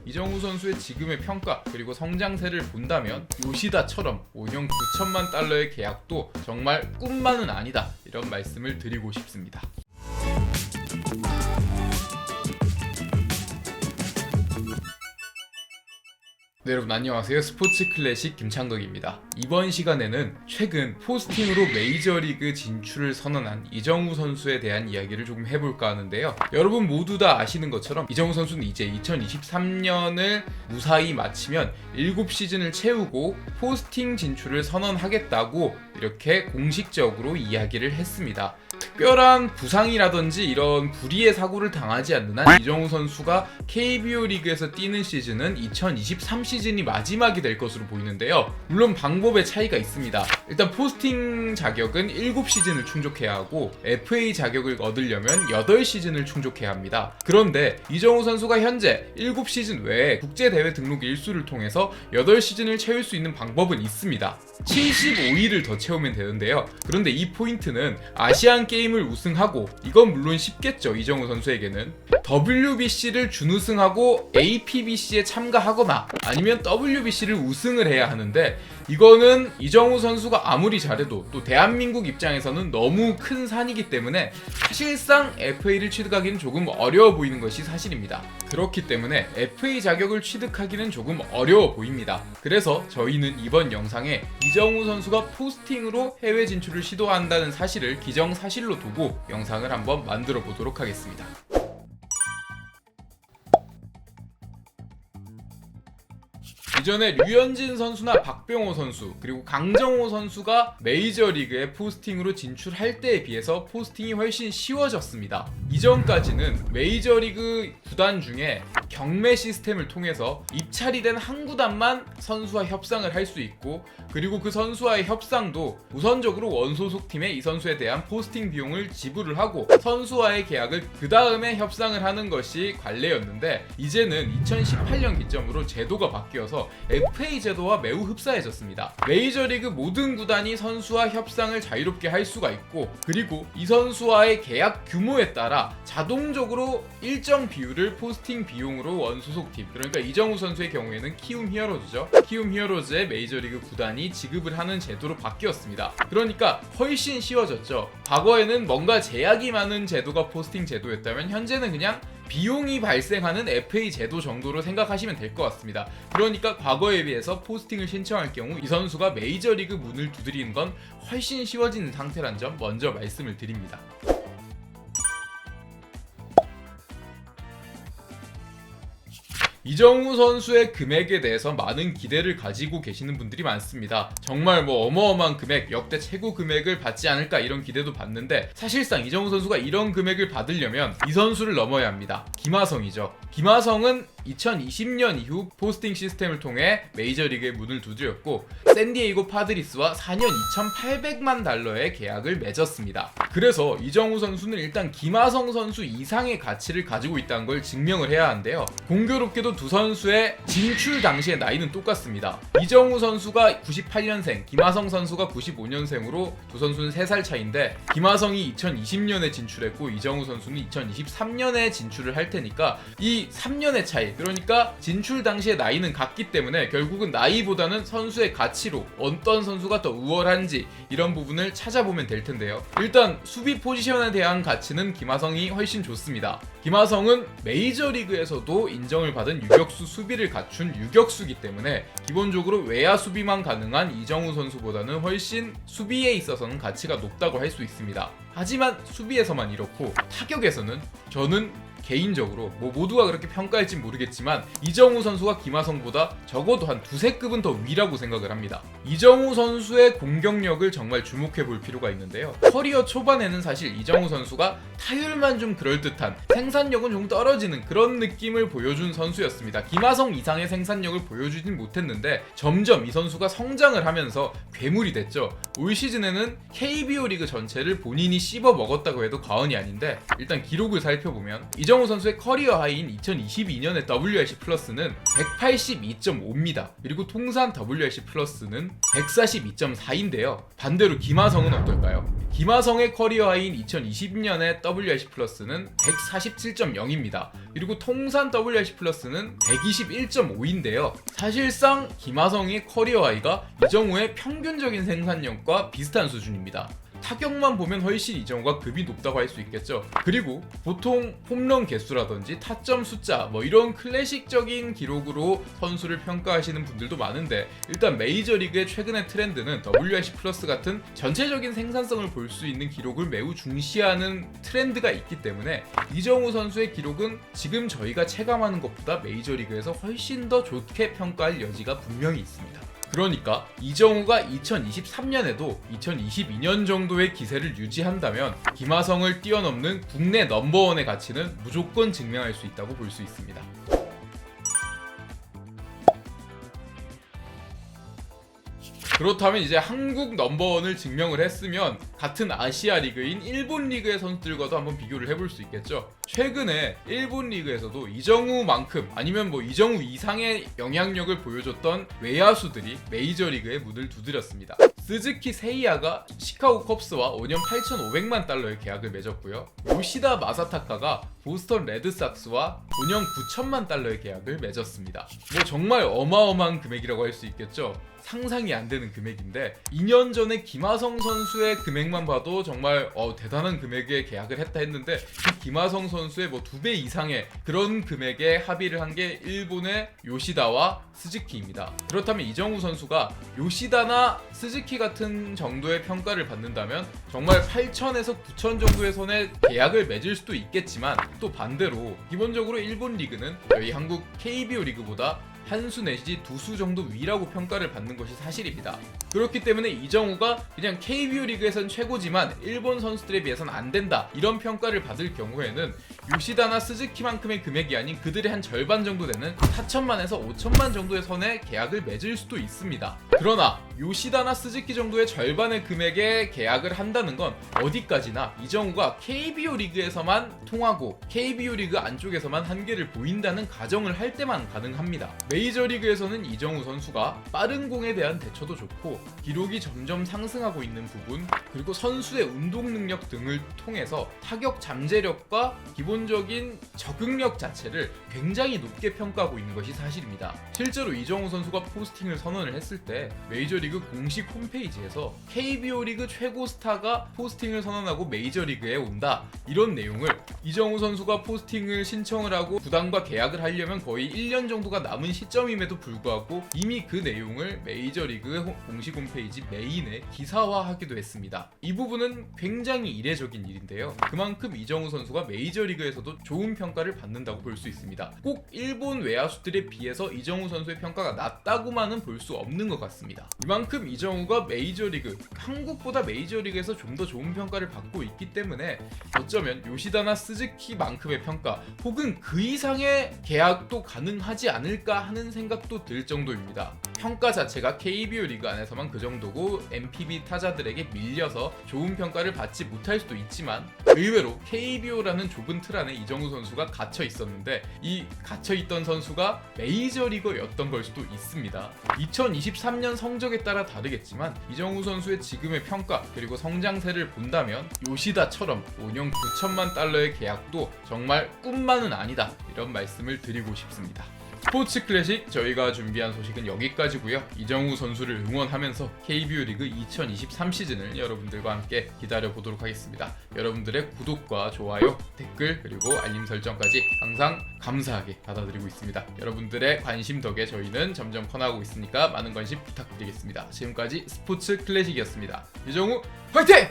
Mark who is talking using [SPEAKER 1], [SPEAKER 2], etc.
[SPEAKER 1] 이정우 선수의 지금의 평가 그리고 성장세를 본다면 요시다처럼 5년 9천만 달러의 계약도 정말 꿈만은 아니다, 이런 말씀을 드리고 싶습니다. 네, 여러분 안녕하세요. 스포츠 클래식 김창덕입니다. 이번 시간에는 최근 포스팅으로 메이저리그 진출을 선언한 이정우 선수에 대한 이야기를 조금 해볼까 하는데요. 여러분 모두 다 아시는 것처럼 이정우 선수는 이제 2023년을 무사히 마치면 7시즌을 채우고 포스팅 진출을 선언하겠다고 이렇게 공식적으로 이야기를 했습니다. 특별한 부상이라든지 이런 불의의 사고를 당하지 않는 한 이정우 선수가 KBO 리그에서 뛰는 시즌은 2023 시즌이 마지막이 될 것으로 보이는데요. 물론 방법의 차이가 있습니다. 일단 포스팅 자격은 7시즌을 충족해야 하고 FA 자격을 얻으려면 8시즌을 충족해야 합니다. 그런데 이정우 선수가 현재 7시즌 외에 국제대회 등록 일수를 통해서 8시즌을 채울 수 있는 방법은 있습니다. 75일을 더 채우면 되는데요. 그런데 이 포인트는 아시안 게임을 우승하고, 이건 물론 쉽겠죠, 이정우 선수에게는 WBC를 준우승하고 APBC에 참가하거나 아니면 WBC를 우승을 해야 하는데, 이거는 이정우 선수가 아무리 잘해도 또 대한민국 입장에서는 너무 큰 산이기 때문에 사실상 FA를 취득하기는 조금 어려워 보이는 것이 사실입니다. 그렇기 때문에 FA 자격을 취득하기는 조금 어려워 보입니다. 그래서 저희는 이번 영상에 이정우 선수가 포스팅으로 해외 진출을 시도한다는 사실을 기정사실로 두고 영상을 한번 만들어 보도록 하겠습니다. 이전에 류현진 선수나 박병호 선수 그리고 강정호 선수가 메이저리그에 포스팅으로 진출할 때에 비해서 포스팅이 훨씬 쉬워졌습니다. 이전까지는 메이저리그 구단 중에 경매 시스템을 통해서 입찰이 된 한 구단만 선수와 협상을 할 수 있고, 그리고 그 선수와의 협상도 우선적으로 원소속팀에 이 선수에 대한 포스팅 비용을 지불을 하고 선수와의 계약을 그 다음에 협상을 하는 것이 관례였는데, 이제는 2018년 기점으로 제도가 바뀌어서 FA 제도와 매우 흡사해졌습니다. 메이저리그 모든 구단이 선수와 협상을 자유롭게 할 수가 있고, 그리고 이 선수와의 계약 규모에 따라 자동적으로 일정 비율을 포스팅 비용으로 원소속팀, 그러니까 이정우 선수의 경우에는 키움 히어로즈죠. 키움 히어로즈의 메이저리그 구단이 지급을 하는 제도로 바뀌었습니다. 그러니까 훨씬 쉬워졌죠. 과거에는 뭔가 제약이 많은 제도가 포스팅 제도였다면 현재는 그냥 비용이 발생하는 FA 제도 정도로 생각하시면 될 것 같습니다. 그러니까 과거에 비해서 포스팅을 신청할 경우 이 선수가 메이저리그 문을 두드리는 건 훨씬 쉬워지는 상태란 점 먼저 말씀을 드립니다. 이정우 선수의 금액에 대해서 많은 기대를 가지고 계시는 분들이 많습니다. 정말 어마어마한 금액, 역대 최고 금액을 받지 않을까 이런 기대도 받는데, 사실상 이정우 선수가 이런 금액을 받으려면 이 선수를 넘어야 합니다. 김하성이죠. 김하성은 2020년 이후 포스팅 시스템을 통해 메이저리그의 문을 두드렸고 샌디에이고 파드리스와 4년 2,800만 달러의 계약을 맺었습니다. 그래서 이정우 선수는 일단 김하성 선수 이상의 가치를 가지고 있다는 걸 증명을 해야 하는데요. 공교롭게도 두 선수의 진출 당시의 나이는 똑같습니다. 이정우 선수가 98년생, 김하성 선수가 95년생으로 두 선수는 3살 차이인데, 김하성이 2020년에 진출했고 이정우 선수는 2023년에 진출을 할 테니까 이 3년의 차이, 그러니까 진출 당시의 나이는 같기 때문에 결국은 나이보다는 선수의 가치로 어떤 선수가 더 우월한지 이런 부분을 찾아보면 될 텐데요. 일단 수비 포지션에 대한 가치는 김하성이 훨씬 좋습니다. 김하성은 메이저리그에서도 인정을 받은 유격수 수비를 갖춘 유격수이기 때문에 기본적으로 외야 수비만 가능한 이정우 선수보다는 훨씬 수비에 있어서는 가치가 높다고 할 수 있습니다. 하지만 수비에서만 이렇고 타격에서는 저는 개인적으로 모두가 그렇게 평가할진 모르겠지만 이정우 선수가 김하성보다 적어도 한 2~3급은 더 위라고 생각을 합니다. 이정우 선수의 공격력을 정말 주목해 볼 필요가 있는데요. 커리어 초반에는 사실 이정우 선수가 타율만 좀 그럴듯한, 생산력은 좀 떨어지는 그런 느낌을 보여준 선수였습니다. 김하성 이상의 생산력을 보여주진 못했는데 점점 이 선수가 성장을 하면서 괴물이 됐죠. 올 시즌에는 KBO 리그 전체를 본인이 씹어 먹었다고 해도 과언이 아닌데, 일단 기록을 살펴보면 이정우 이정우 선수의 커리어 하이인 2022년의 WRC 플러스는 182.5입니다. 그리고 통산 WRC 플러스는 142.4인데요. 반대로 김하성은 어떨까요? 김하성의 커리어 하이인 2020년의 WRC 플러스는 147.0입니다. 그리고 통산 WRC 플러스는 121.5인데요. 사실상 김하성의 커리어 하이가 이정우의 평균적인 생산력과 비슷한 수준입니다. 타격만 보면 훨씬 이정우가 급이 높다고 할 수 있겠죠. 그리고 보통 홈런 개수라든지 타점 숫자 이런 클래식적인 기록으로 선수를 평가하시는 분들도 많은데, 일단 메이저리그의 최근의 트렌드는 WRC 플러스 같은 전체적인 생산성을 볼 수 있는 기록을 매우 중시하는 트렌드가 있기 때문에 이정우 선수의 기록은 지금 저희가 체감하는 것보다 메이저리그에서 훨씬 더 좋게 평가할 여지가 분명히 있습니다. 그러니까 이정우가 2023년에도 2022년 정도의 기세를 유지한다면 김하성을 뛰어넘는 국내 넘버원의 가치는 무조건 증명할 수 있다고 볼 수 있습니다. 그렇다면 이제 한국 넘버원을 증명을 했으면 같은 아시아 리그인 일본 리그의 선수들과도 한번 비교를 해볼 수 있겠죠. 최근에 일본 리그에서도 이정우만큼 아니면 이정우 이상의 영향력을 보여줬던 외야수들이 메이저리그에 문을 두드렸습니다. 스즈키 세이야가 시카고 컵스와 5년 8,500만 달러의 계약을 맺었고요. 요시다 마사타카가 보스턴 레드삭스와 5년 9천만 달러의 계약을 맺었습니다. 정말 어마어마한 금액이라고 할 수 있겠죠. 상상이 안 되는 금액인데 2년 전에 김하성 선수의 금액만 봐도 정말 대단한 금액에 계약을 했다 했는데, 그 김하성 선수의 2배 이상의 그런 금액에 합의를 한 게 일본의 요시다와 스즈키입니다. 그렇다면 이정우 선수가 요시다나 스즈키 같은 정도의 평가를 받는다면 정말 8천에서 9천 정도의 선에 계약을 맺을 수도 있겠지만, 또 반대로 기본적으로 일본 리그는 저희 한국 KBO 리그보다 한 수 내지 두 수 정도 위라고 평가를 받는 것이 사실입니다. 그렇기 때문에 이정우가 그냥 KBO 리그에선 최고지만 일본 선수들에 비해서는 안 된다, 이런 평가를 받을 경우에는 요시다나 스즈키만큼의 금액이 아닌 그들의 한 절반 정도 되는 4천만에서 5천만 정도의 선에 계약을 맺을 수도 있습니다. 그러나 요시다나 스즈키 정도의 절반의 금액에 계약을 한다는 건 어디까지나 이정우가 KBO 리그에서만 통하고 KBO 리그 안쪽에서만 한계를 보인다는 가정을 할 때만 가능합니다. 메이저리그에서는 이정우 선수가 빠른 공에 대한 대처도 좋고 기록이 점점 상승하고 있는 부분, 그리고 선수의 운동 능력 등을 통해서 타격 잠재력과 기본적인 적응력 자체를 굉장히 높게 평가하고 있는 것이 사실입니다. 실제로 이정우 선수가 포스팅을 선언을 했을 때 메이저리그 공식 홈페이지에서 KBO 리그 최고 스타가 포스팅을 선언하고 메이저리그에 온다, 이런 내용을, 이정우 선수가 포스팅을 신청을 하고 구단과 계약을 하려면 거의 1년 정도가 남은 시점임에도 불구하고 이미 그 내용을 메이저리그 공식 홈페이지 메인에 기사화하기도 했습니다. 이 부분은 굉장히 이례적인 일인데요. 그만큼 이정우 선수가 메이저리그에서도 좋은 평가를 받는다고 볼 수 있습니다. 꼭 일본 외야수들에 비해서 이정우 선수의 평가가 낮다고만은 볼 수 없는 것 같습니다. 이만큼 이정우가 메이저리그, 한국보다 메이저리그에서 좀 더 좋은 평가를 받고 있기 때문에 어쩌면 요시다나 스즈키만큼의 평가 혹은 그 이상의 계약도 가능하지 않을까 하는 생각도 들 정도입니다. 평가 자체가 KBO 리그 안에서만 그 정도고 NPB 타자들에게 밀려서 좋은 평가를 받지 못할 수도 있지만, 의외로 KBO라는 좁은 틀 안에 이정우 선수가 갇혀 있었는데 이 갇혀 있던 선수가 메이저리거였던 걸 수도 있습니다. 2023년 성적에 따라 다르겠지만 이정우 선수의 지금의 평가 그리고 성장세를 본다면 요시다처럼 5년 9천만 달러의 계약도 정말 꿈만은 아니다, 이런 말씀을 드리고 싶습니다. 스포츠 클래식 저희가 준비한 소식은 여기까지고요. 이정우 선수를 응원하면서 KBO 리그 2023 시즌을 여러분들과 함께 기다려보도록 하겠습니다. 여러분들의 구독과 좋아요, 댓글 그리고 알림 설정까지 항상 감사하게 받아들이고 있습니다. 여러분들의 관심 덕에 저희는 점점 커나가고 있으니까 많은 관심 부탁드리겠습니다. 지금까지 스포츠 클래식이었습니다. 이정우 화이팅!